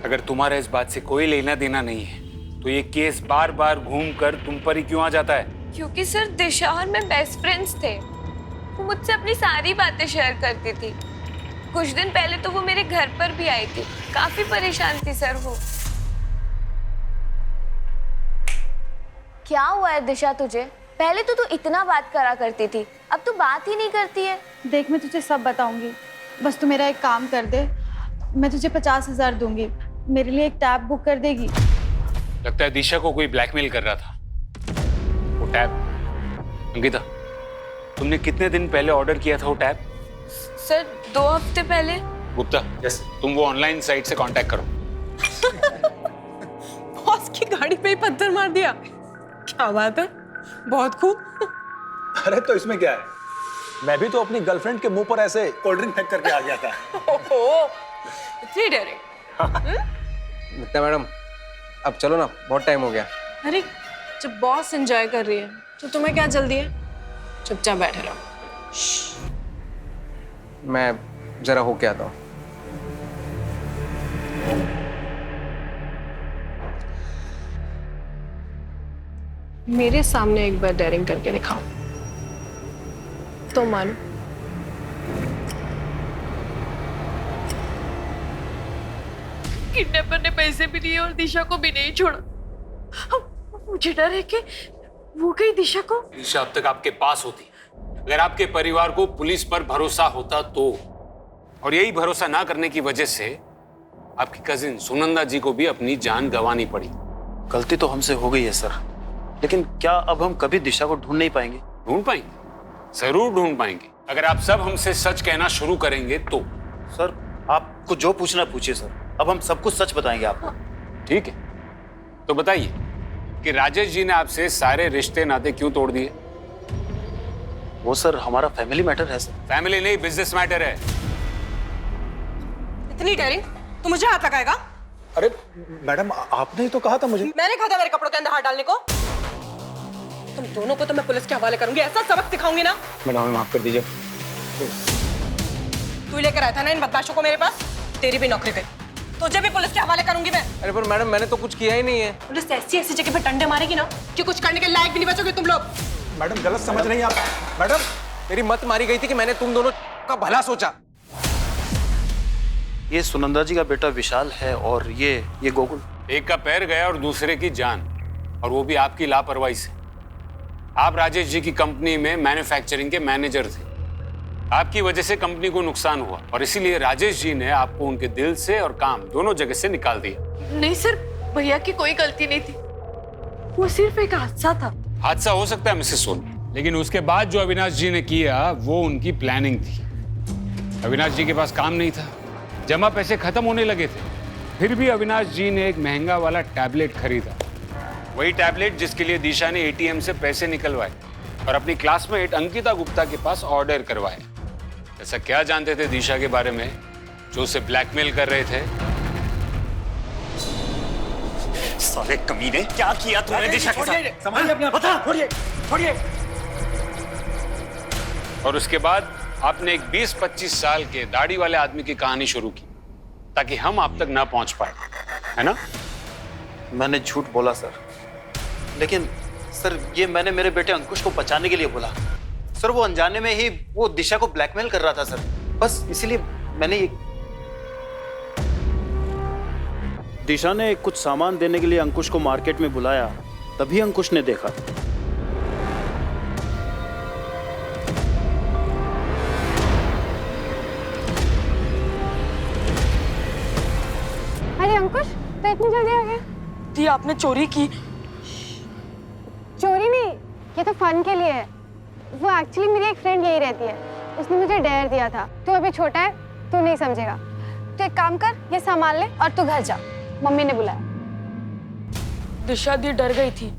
G: अगर तुम्हारा इस बात से कोई लेना देना नहीं है तो ये केस बार बार घूम कर तुम पर ही क्यों आ जाता है?
J: क्योंकि सर, दिशा और मैं बेस्ट फ्रेंड्स थे। वो मुझसे अपनी सारी बातें शेयर करती थी। कुछ दिन पहले तो वो मेरे घर पर भी आई थी। काफी परेशान थी सर वो। क्या हुआ है दिशा तुझे? पहले तो तू इतना बात करा करती थी, अब तू बात ही नहीं करती है।
C: देख, मैं तुझे सब बताऊंगी, बस तू मेरा एक काम कर दे। मैं तुझे 50,000 दूंगी, मेरे लिए एक टैब बुक कर देगी?
G: लगता है दिशा को कोई ब्लैकमेल कर रहा था। वो टैब, अंकिता, तुमने कितने दिन पहले ऑर्डर किया था वो टैब?
J: सर, 2 हफ्ते पहले।
G: गुप्ता, तुम वो ऑनलाइन साइट से कांटेक्ट करो।
P: बॉस की गाड़ी पे ही पत्थर मार दिया। क्या बात है, बहुत खूब।
N: अरे तो इसमें क्या है, मैं भी तो अपनी गर्लफ्रेंड के मुंह पर ऐसे कोल्ड ड्रिंक फेंक करके आ गया था।
P: ओहो, इतनी डायरेक्ट।
R: मैडम, अब चलो ना, बहुत टाइम हो गया।
P: अरे, जब बॉस एंजॉय कर रही है तो तुम्हें क्या जल्दी है? चुपचाप बैठे रहो।
R: मैं जरा होके आता हूँ।
P: मेरे सामने एक बार डेयरिंग करके दिखाओ तो मानो।
B: किडनैपर ने पैसे भी दिए और दिशा को भी नहीं छोड़ा। मुझे डर है कि वो कहीं दिशा को।
G: दिशा अब तक आपके पास होती, अगर आपके परिवार को पुलिस पर भरोसा होता तो, और यही भरोसा ना करने की वजह से आपकी कजिन सुनंदा जी को भी अपनी जान गंवानी पड़ी।
M: गलती तो हमसे हो गई है सर, लेकिन क्या अब हम कभी दिशा को ढूंढ नहीं पाएंगे?
G: ढूंढ पाएंगे, जरूर ढूंढ पाएंगे। अगर आप सब हमसे सच कहना शुरू करेंगे तो।
M: सर आपको जो पूछना पूछिए सर, अब हम सब कुछ सच बताएंगे आपको।
G: ठीक है, तो बताइए कि राजेश जी ने आपसे सारे रिश्ते नाते क्यों तोड़ दिए?
M: वो सर हमारा फैमिली मैटर है सर।
G: फैमिली नहीं, बिजनेस मैटर है।
P: इतनी डेयरिंग, तू मुझे हाथ लगाएगा?
N: अरे मैडम, आपने ही तो कहा था मुझे।
P: मैंने कहा था मेरे कपड़ों के अंदर हाथ डालने को? तुम दोनों को तो मैं पुलिस के हवाले करूंगी, ऐसा सबक सिखाऊंगी ना।
N: मैडम हमें माफ कर दीजिए।
P: तू लेकर आया था ना इन बदमाशों को मेरे पास, तेरी भी नौकरी गई। तुझे भी पुलिस के हवाले करूंगी मैं।
R: अरे पर मैडम, मैंने तो कुछ किया ही नहीं है।
P: पुलिस ऐसी ऐसी जगह पे डंडे मारेगी ना कि कुछ करने के लायक भी नहीं बचोगे तुम लोग।
N: मैडम गलत समझ रही हैं आप। मैडम
R: मेरी मत मारी गई थी कि मैंने तुम दोनों का भला सोचा।
M: ये सुनंदा जी का बेटा विशाल है और ये गोकुल।
G: एक का पैर गया और दूसरे की जान, और वो भी आपकी लापरवाही से। आप राजेश जी की कंपनी में मैन्युफैक्चरिंग के मैनेजर थे। आपकी वजह से कंपनी को नुकसान हुआ और इसीलिए राजेश जी ने आपको उनके दिल से और काम दोनों जगह से निकाल दिया।
B: नहीं सर, भैया की कोई गलती नहीं थी, वो सिर्फ एक हादसा था।
G: हादसा हो सकता है मिसेस सोनी, लेकिन उसके बाद जो अविनाश जी ने किया वो उनकी प्लानिंग थी। अविनाश जी के पास काम नहीं था, जमा पैसे खत्म होने लगे थे, फिर भी अविनाश जी ने एक महंगा वाला टैबलेट खरीदा। वही टैबलेट जिसके लिए दिशा ने एटीएम से पैसे निकलवाए और अपनी क्लासमेट अंकिता गुप्ता के पास ऑर्डर करवाए। ऐसा क्या जानते थे दिशा के बारे में जो उसे ब्लैकमेल कर रहे थे?
E: साले कमीने, क्या किया तूने दिशा के साथ?
N: संभालिए अपने आप।
E: बता।
N: छोड़िए।
G: और उसके बाद आपने एक 20-25 साल के दाढ़ी वाले आदमी की कहानी शुरू की ताकि हम आप तक ना पहुंच पाए, है ना?
M: मैंने झूठ बोला सर, लेकिन सर ये मैंने मेरे बेटे अंकुश को बचाने के लिए बोला। सर वो अनजाने में ही वो दिशा को ब्लैकमेल कर रहा था सर, बस इसीलिए मैंने ये। दिशा ने कुछ सामान देने के लिए अंकुश को मार्केट में बुलाया, तभी अंकुश ने देखा।
C: अरे अंकुश, तो इतनी जल्दी आ गया?
P: दी आपने चोरी की?
C: चोरी नहीं, ये तो फन के लिए है। वो एक्चुअली मेरी एक फ्रेंड यही रहती है, उसने मुझे डेयर दिया था। तू अभी छोटा है, तू नहीं समझेगा। तो एक काम कर, ये संभाल ले और तू घर जा, मम्मी ने बुलाया।
P: दिशा दी डर गई थी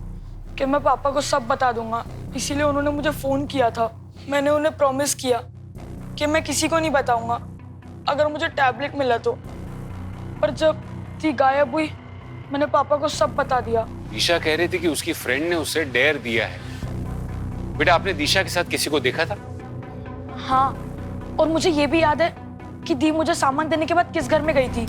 P: कि मैं पापा को सब बता दूंगा, इसीलिए उन्होंने मुझे फोन किया था। मैंने उन्हें प्रॉमिस किया कि मैं किसी को नहीं बताऊंगा अगर मुझे टैबलेट मिला तो। पर जब दी गायब हुई, मैंने पापा को सब बता दिया।
G: दिशा कह रही थी कि उसकी फ्रेंड ने उसे डेयर दिया है। बेटा, आपने दिशा के साथ किसी को देखा था?
P: हाँ, और मुझे ये भी याद है कि दी मुझे सामान देने के बाद किस घर में गई थी।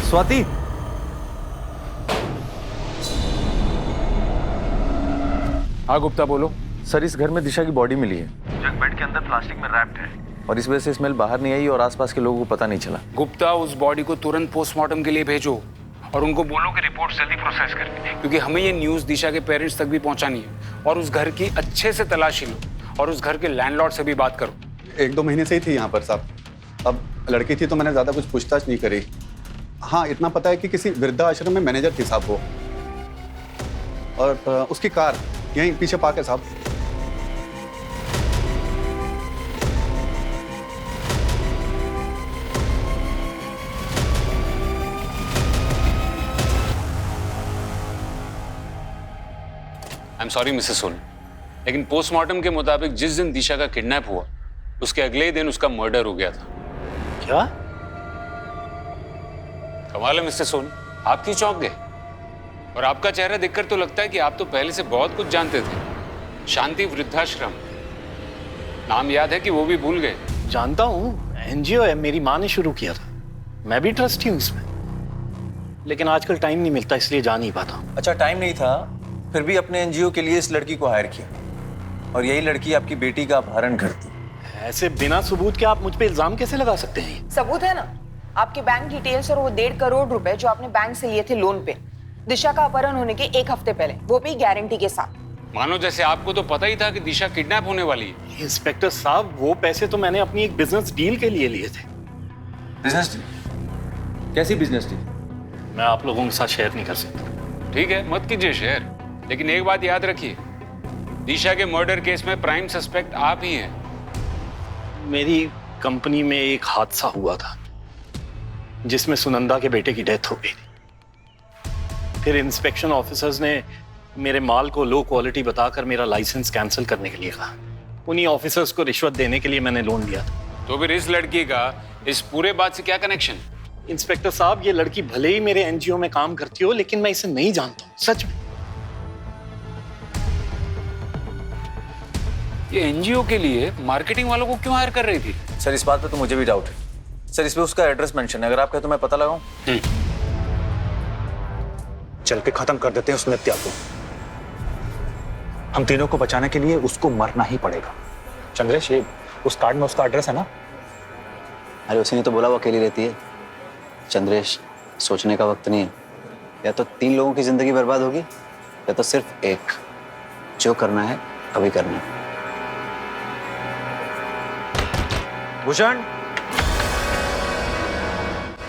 H: स्वाति,
G: हाँ गुप्ता बोलो।
H: सर इस घर में दिशा की बॉडी मिली है,
M: जग बेड के अंदर प्लास्टिक में रैप्ड है,
H: और इस वजह से स्मेल बाहर नहीं आई और आसपास के लोगों को पता नहीं चला।
G: गुप्ता, उस बॉडी को तुरंत पोस्टमार्टम के लिए भेजो और उनको बोलो कि रिपोर्ट जल्दी प्रोसेस करके, क्योंकि हमें ये न्यूज़ दिशा के पेरेंट्स तक भी पहुंचानी है। और उस घर की अच्छे से तलाशी लो और उस घर के लैंडलॉर्ड से भी बात करो।
S: 1-2 महीने से ही थी यहाँ पर साहब। अब लड़की थी तो मैंने ज़्यादा कुछ पूछताछ नहीं करी। हाँ, इतना पता है कि किसी वृद्धाश्रम में मैनेजर थी साहब वो, और उसकी कार यहीं पीछे पार्क है साहब।
G: I am sorry Mrs Soni, लेकिन पोस्टमार्टम के मुताबिक जिस दिन दिशा का किडनैप हुआ उसके अगले दिन उसका मर्डर हो गया था।
M: क्या?
G: कमाल है मिस्टर सोनी, आप क्यों चौंक गए? और आपका चेहरा देखकर तो लगता है कि आप तो पहले से बहुत कुछ जानते थे। शांति वृद्धाश्रम, नाम याद है कि वो भी भूल गए?
E: जानता हूँ, एनजीओ है, मेरी माँ ने शुरू किया था, मैं भी ट्रस्टी हूँ इसमें, लेकिन आजकल टाइम नहीं मिलता इसलिए जा नहीं पाता।
H: अच्छा, टाइम नहीं था फिर भी अपने एनजीओ के लिए इस लड़की को हायर किया, और यही लड़की आपकी बेटी का अपहरण करती।
M: ऐसे बिना सबूत के आप मुझ पे इल्जाम कैसे लगा सकते हैं?
I: सबूत है ना, आपके बैंक डिटेल्स और वो 1.5 करोड़ रुपए जो आपने बैंक से लिए थे लोन पे, दिशा का अपहरण होने के 1 हफ्ते पहले, वो भी गारंटी के साथ।
G: मानो जैसे आपको तो पता ही था कि दिशा किडनैप होने वाली है।
M: इंस्पेक्टर साहब, वो पैसे तो मैंने अपनी एक बिजनेस डील के लिए लिए थे।
H: Business deal? कैसी बिजनेस डील?
M: मैं आप लोगों के साथ शेयर नहीं कर सकता।
G: ठीक है, मत कीजिए शेयर, लेकिन एक बात याद रखिए, दिशा के मर्डर केस में प्राइम सस्पेक्ट आप ही हैं।
M: मेरी कंपनी में एक हादसा हुआ था जिसमें सुनंदा के बेटे की डेथ हो गई थी। फिर इंस्पेक्शन ऑफिसर्स ने मेरे माल को लो क्वालिटी बताकर मेरा लाइसेंस कैंसिल करने के लिए कहा। उन्हीं ऑफिसर्स को रिश्वत देने के लिए मैंने लोन लिया था।
G: तो फिर इस लड़की का इस पूरे बात से क्या कनेक्शन?
M: इंस्पेक्टर साहब, ये लड़की भले ही मेरे एनजीओ में काम करती हो, लेकिन मैं इसे नहीं जानता हूं, सच में।
G: ये एनजीओ के लिए मार्केटिंग वालों को क्यों हायर कर रही थी?
H: सर, इस बात पे तो मुझे भी डाउट है। सर, इसमें उसका एड्रेस मेंशन है, अगर आप कहें तो मैं पता लगाऊं।
N: चल के खत्म कर देते हैं उस नित्या को। हम तीनों को बचाने के लिए उसको मरना ही पड़ेगा। चंद्रेश, ये उस कार्ड में उसका एड्रेस है ना?
O: अरे उसी ने तो बोला वो अकेली रहती है। चंद्रेश, सोचने का वक्त नहीं है। या तो 3 लोगों की जिंदगी बर्बाद होगी, या तो सिर्फ एक। जो करना है अभी करना है।
H: भूषण,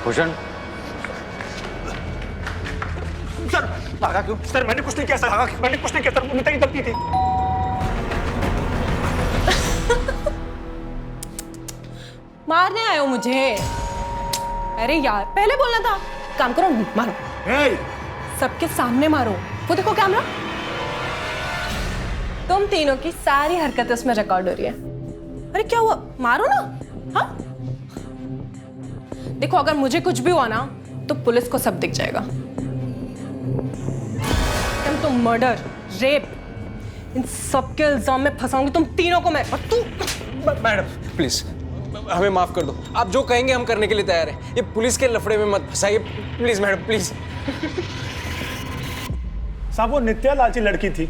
H: भूषण।
N: सर, भागा क्यों? सर, मैंने कुछ नहीं किया सर, भागा। मैंने कुछ नहीं किया सर, वो नित्या की गलती थी।
T: मारने आए हो मुझे? अरे यार, पहले बोलना था। काम करो, मारो। सबके सामने मारो। वो देखो कैमरा, तुम तीनों की सारी हरकतें उसमें रिकॉर्ड हो रही है। अरे क्या हुआ? मारो ना। हाँ, देखो अगर मुझे कुछ भी हुआ ना तो पुलिस को सब दिख जाएगा। तो मर्डर, रेप, इन सब के इल्जाम में फंसाऊंगी तुम तीनों को मैं। और तू
R: मैडम प्लीज हमें माफ कर दो, आप जो कहेंगे हम करने के लिए तैयार हैं। ये पुलिस के लफड़े में मत फंसाइए प्लीज मैडम, प्लीज।
N: साहब, वो नित्या लालची लड़की थी।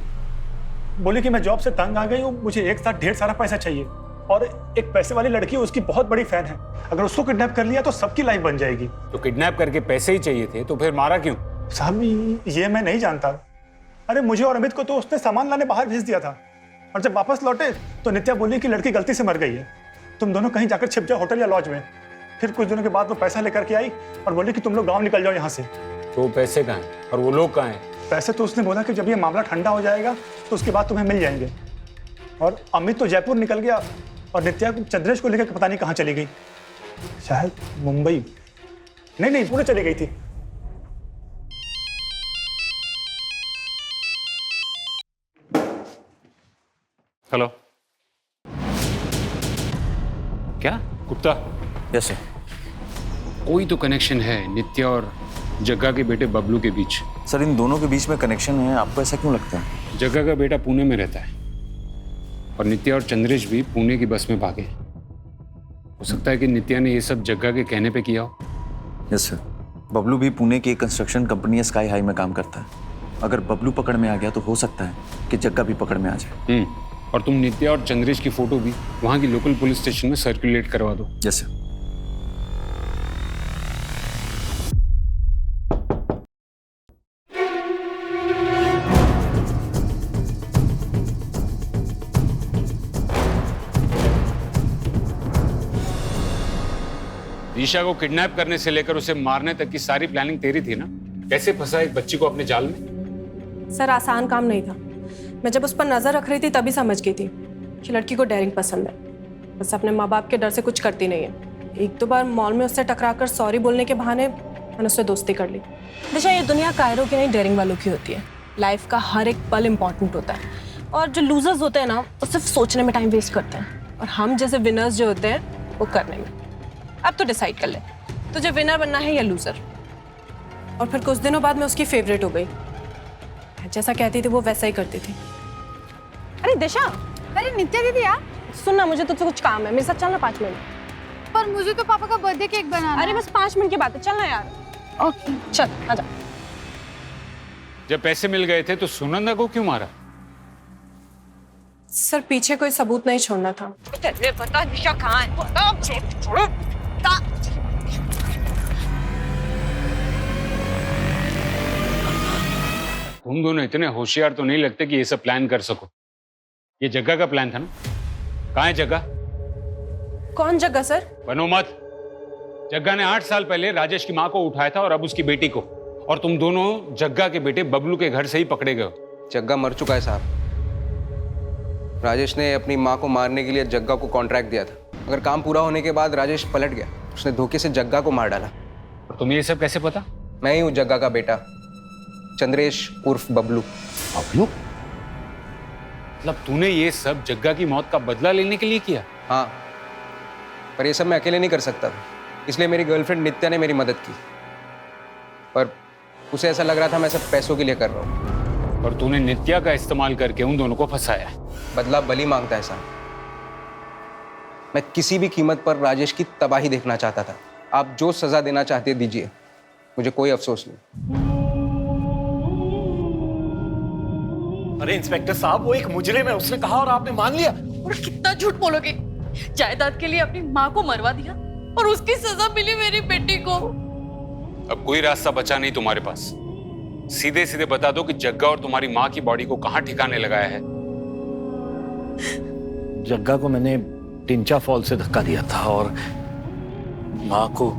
N: बोली कि मैं जॉब से तंग आ गई हूँ, मुझे एक साथ ढेर सारा पैसा चाहिए, और एक पैसे वाली लड़की उसकी बहुत बड़ी फैन है। अगर उसको किडनैप कर लिया तो सबकी लाइफ बन जाएगी।
G: तो किडनैप करके पैसे ही चाहिए थे, तो फिर मारा क्यों?
N: साहब, ये मैं नहीं जानता। अरे मुझे और अमित को तो उसने सामान लाने बाहर भेज दिया था, और जब वापस लौटे तो नित्या बोली कि लड़की गलती से मर गई है, तुम दोनों कहीं जाकर छिप जाओ, होटल या लॉज में। फिर कुछ दिनों के बाद वो पैसा लेकर के आई और बोली कि तुम लोग गाँव निकल जाओ यहाँ से।
G: तो वो पैसे कहाँ हैं और वो लोग कहाँ हैं?
N: पैसे तो उसने बोला कि जब ये मामला ठंडा हो जाएगा तो उसके बाद तुम्हें मिल जाएंगे। और अमित तो जयपुर निकल गया, और नित्या चंद्रेश को लेकर पता नहीं कहाँ चली गई, शायद मुंबई। नहीं, पुणे चली गई थी।
G: हेलो, क्या गुप्ता?
H: Yes sir.
G: कोई तो कनेक्शन है नित्या और जग्गा के बेटे बबलू के बीच।
H: सर, इन दोनों के बीच में कनेक्शन है, आपको ऐसा क्यों लगता है?
G: जग्गा का बेटा पुणे में रहता है और नित्या और चंद्रेश भी पुणे की बस में भागे। हो सकता है कि नित्या ने ये सब जग्गा के कहने पे किया हो।
H: Yes sir. बबलू भी पुणे की एक कंस्ट्रक्शन कंपनी स्काई हाई में काम करता है। अगर बबलू पकड़ में आ गया तो हो सकता है कि जग्गा भी पकड़ में आ जाए।
G: और तुम नित्या और चंद्रेश की फोटो भी वहां की लोकल पुलिस स्टेशन में सर्कुलेट करवा दो।
H: Yes sir.
G: दिशा को किडनैप करने से लेकर उसे मारने तक की सारी प्लानिंग तेरी थी ना? कैसे फंसा एक बच्ची को अपने जाल में?
T: सर, आसान काम नहीं था। मैं जब उस पर नजर रख रही थी तभी समझ गई थी कि लड़की को डेयरिंग पसंद है, बस अपने माँ बाप के डर से कुछ करती नहीं है। 1-2 बार मॉल में उससे टकराकर सॉरी बोलने के बहाने मैंने उससे दोस्ती कर ली। दिशा, ये दुनिया कायरों की नहीं, डेयरिंग वालों की होती है। लाइफ का हर एक पल इम्पॉर्टेंट होता है, और जो लूजर्स होते हैं ना, वो सिर्फ सोचने में टाइम वेस्ट करते हैं, और हम जैसे विनर्स जो होते हैं वो करने में। अब तो डिसाइड कर ले, तुझे विनर बनना है या लूजर। और फिर कुछ दिनों बाद मैं उसकी फेवरेट हो गई। जैसा कहती थी वो वैसा ही करती थी। अरे दिशा,
C: अरे नित्या दीदी यार,
T: सुनना, मुझे तुझसे कुछ काम है, मेरे साथ चलना 5 मिनट।
C: पर मुझे तो पापा का बर्थडे केक बनाना है।
T: अरे बस 5 मिनट की बात है, चलना यार।
C: ओके,
T: चल आजा।
G: जब पैसे मिल गए थे तो सुनंदा को क्यों मारा?
T: सर पीछे कोई सबूत नहीं छोड़ना था।
K: तेरे बता दिशा कहाँ है? बता मुझे, छोड़ो। बता।
G: तुम दोनों इतने होशियार तो नहीं लगते कि ये सब प्लान कर सको। ये जग्गा का प्लान था ना? कहाँ है जग्गा?
T: कौन जग्गा सर?
G: बनो मत। जग्गा ने 8 साल पहले राजेश की माँ को उठाया था और अब उसकी बेटी को, और तुम दोनों जग्गा के बेटे बबलू के घर से ही पकड़े गए हो।
R: जग्गा मर चुका है साहब। राजेश ने अपनी माँ को मारने के लिए जग्गा को कॉन्ट्रैक्ट दिया था। अगर काम पूरा होने के बाद राजेश पलट गया, उसने धोखे से जग्गा को मार डाला।
G: और तुम्हें ये सब कैसे पता?
R: मैं ही हूँ जग्गा का बेटा, चंद्रेश उर्फ बबलू।
G: बबलू? मतलब तूने ये सब जग्गा की मौत का बदला लेने के लिए किया?
R: हाँ, पर ये सब मैं अकेले नहीं कर सकता, इसलिए मेरी गर्लफ्रेंड नित्या ने मेरी मदद की। पर उसे ऐसा लग रहा था मैं सब पैसों के लिए कर रहा हूँ।
G: और तूने नित्या का इस्तेमाल करके उन दोनों को फंसाया।
R: बदला बलि मांगता है साहब। मैं किसी भी कीमत पर राजेश की तबाही देखना चाहता था। आप जो सजा देना चाहते दीजिए, मुझे कोई अफसोस नहीं।
E: अरे इंस्पेक्टर साहब, वो एक मुजरिम है, उसने कहा और आपने मान लिया।
B: और कितना झूठ बोलोगे? जायदाद के लिए अपनी माँ को मरवा दिया और उसकी सजा मिली मेरी बेटी को।
G: अब कोई रास्ता बचा नहीं तुम्हारे पास। सीधे सीधे बता दो कि जग्गा और तुम्हारी माँ की बॉडी को कहाँ ठिकाने लगाया है।
E: जग्गा को मैंने टिंचा फॉल से धक्का दिया था और माँ को